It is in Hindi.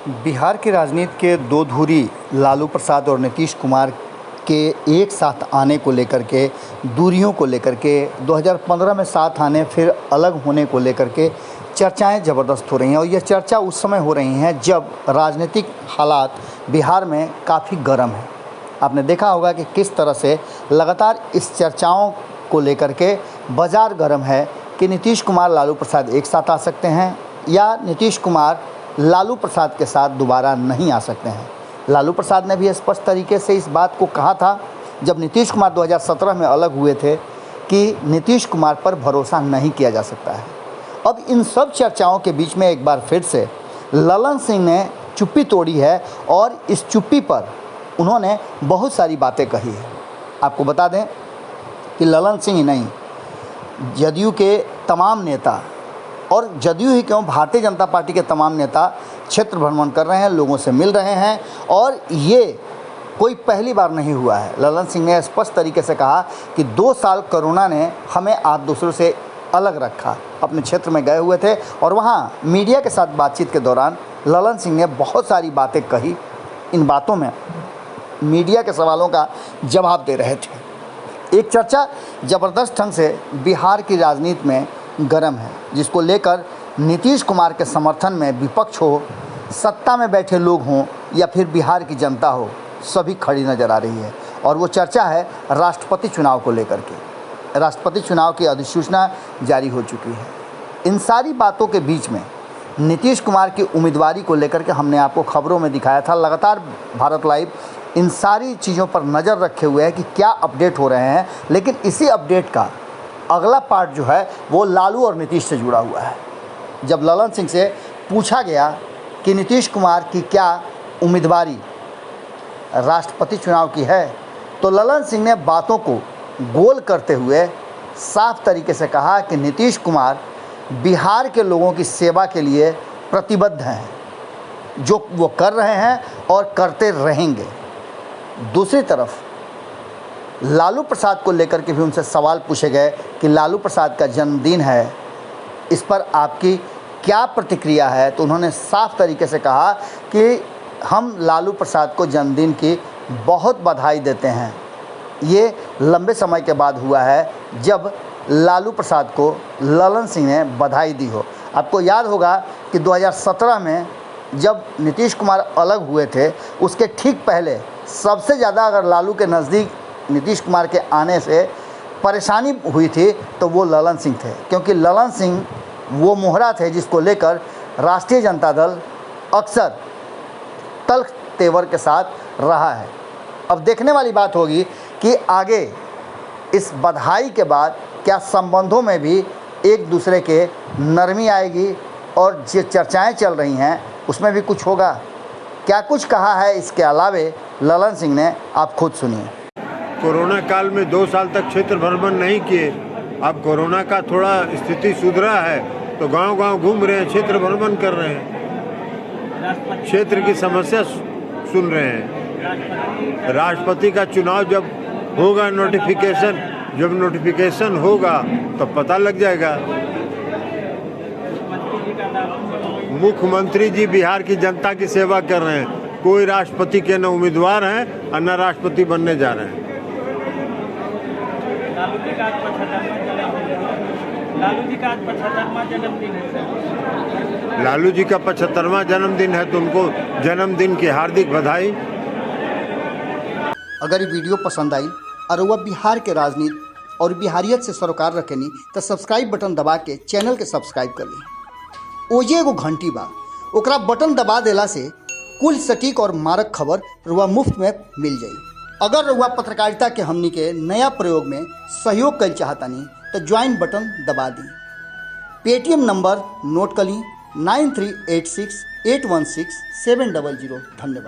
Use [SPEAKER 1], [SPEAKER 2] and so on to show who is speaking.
[SPEAKER 1] बिहार की राजनीति के दो धुरी लालू प्रसाद और नीतीश कुमार के एक साथ आने को लेकर के, दूरियों को लेकर के, 2015 में साथ आने फिर अलग होने को लेकर के चर्चाएं ज़बरदस्त हो रही हैं। और यह चर्चा उस समय हो रही हैं जब राजनीतिक हालात बिहार में काफ़ी गर्म है। आपने देखा होगा कि किस तरह से लगातार इस चर्चाओं को लेकर के बाज़ार गर्म है कि नीतीश कुमार लालू प्रसाद एक साथ आ सकते हैं या नीतीश कुमार लालू प्रसाद के साथ दोबारा नहीं आ सकते हैं। लालू प्रसाद ने भी स्पष्ट तरीके से इस बात को कहा था जब नीतीश कुमार 2017 में अलग हुए थे कि नीतीश कुमार पर भरोसा नहीं किया जा सकता है। अब इन सब चर्चाओं के बीच में एक बार फिर से ललन सिंह ने चुप्पी तोड़ी है और इस चुप्पी पर उन्होंने बहुत सारी बातें कही है। आपको बता दें कि ललन सिंह ही नहीं, जदयू के तमाम नेता और जदयू ही क्यों, भारतीय जनता पार्टी के तमाम नेता क्षेत्र भ्रमण कर रहे हैं, लोगों से मिल रहे हैं। और ये कोई पहली बार नहीं हुआ है। ललन सिंह ने स्पष्ट तरीके से कहा कि 2 साल कोरोना ने हमें आप दूसरों से अलग रखा। अपने क्षेत्र में गए हुए थे और वहाँ मीडिया के साथ बातचीत के दौरान ललन सिंह ने बहुत सारी बातें कही। इन बातों में मीडिया के सवालों का जवाब दे रहे थे। एक चर्चा ज़बरदस्त ढंग से बिहार की राजनीति में गर्म है, जिसको लेकर नीतीश कुमार के समर्थन में विपक्ष हो, सत्ता में बैठे लोग हों या फिर बिहार की जनता हो, सभी खड़ी नज़र आ रही है। और वो चर्चा है राष्ट्रपति चुनाव को लेकर के। राष्ट्रपति चुनाव की अधिसूचना जारी हो चुकी है। इन सारी बातों के बीच में नीतीश कुमार की उम्मीदवारी को लेकर के हमने आपको खबरों में दिखाया था। लगातार भारत लाइव इन सारी चीज़ों पर नज़र रखे हुए है कि क्या अपडेट हो रहे हैं। लेकिन इसी अपडेट का अगला पार्ट जो है वो लालू और नीतीश से जुड़ा हुआ है। जब ललन सिंह से पूछा गया कि नीतीश कुमार की क्या उम्मीदवारी राष्ट्रपति चुनाव की है, तो ललन सिंह ने बातों को गोल करते हुए साफ तरीके से कहा कि नीतीश कुमार बिहार के लोगों की सेवा के लिए प्रतिबद्ध हैं, जो वो कर रहे हैं और करते रहेंगे। दूसरी तरफ लालू प्रसाद को लेकर के भी उनसे सवाल पूछे गए कि लालू प्रसाद का जन्मदिन है, इस पर आपकी क्या प्रतिक्रिया है। तो उन्होंने साफ तरीके से कहा कि हम लालू प्रसाद को जन्मदिन की बहुत बधाई देते हैं। ये लंबे समय के बाद हुआ है जब लालू प्रसाद को ललन सिंह ने बधाई दी हो। आपको याद होगा कि 2017 में जब नीतीश कुमार अलग हुए थे, उसके ठीक पहले सबसे ज़्यादा अगर लालू के नज़दीक नीतीश कुमार के आने से परेशानी हुई थी तो वो ललन सिंह थे, क्योंकि ललन सिंह वो मोहरा थे जिसको लेकर राष्ट्रीय जनता दल अक्सर तल्ख तेवर के साथ रहा है। अब देखने वाली बात होगी कि आगे इस बधाई के बाद क्या संबंधों में भी एक दूसरे के नरमी आएगी और जो चर्चाएं चल रही हैं उसमें भी कुछ होगा। क्या कुछ कहा है इसके अलावे ललन सिंह ने, आप खुद सुनिए।
[SPEAKER 2] कोरोना काल में 2 साल तक क्षेत्र भ्रमण नहीं किए। अब कोरोना का थोड़ा स्थिति सुधरा है तो गांव-गांव घूम रहे हैं, क्षेत्र भ्रमण कर रहे हैं, क्षेत्र की समस्या सुन रहे हैं। राष्ट्रपति का चुनाव जब होगा, जब नोटिफिकेशन होगा तो पता लग जाएगा। मुख्यमंत्री जी बिहार की जनता की सेवा कर रहे हैं। कोई राष्ट्रपति के न उम्मीदवार हैं और न राष्ट्रपति बनने जा रहे हैं।
[SPEAKER 3] लालू जी का आज 75वां जन्मदिन है।
[SPEAKER 2] लालू जी का 75वां जन्मदिन है तो उनको जन्मदिन की हार्दिक बधाई।
[SPEAKER 1] अगर ये वीडियो पसंद आई और वह बिहार के राजनीति और बिहारियत से सरोकार रखेनी तो सब्सक्राइब बटन दबा के चैनल के सब्सक्राइब कर ली। ओजे एगो घंटी बा, ओकरा बटन दबा देला से कुल सटीक और मारक खबर रुआ मुफ्त में मिल जाई। अगर रुआ पत्रकारिता के हमनी के नया प्रयोग में सहयोग कर चाहतानी तो ज्वाइन बटन दबा दी। पेटीएम नंबर नोट कर ली 9386816700। धन्यवाद।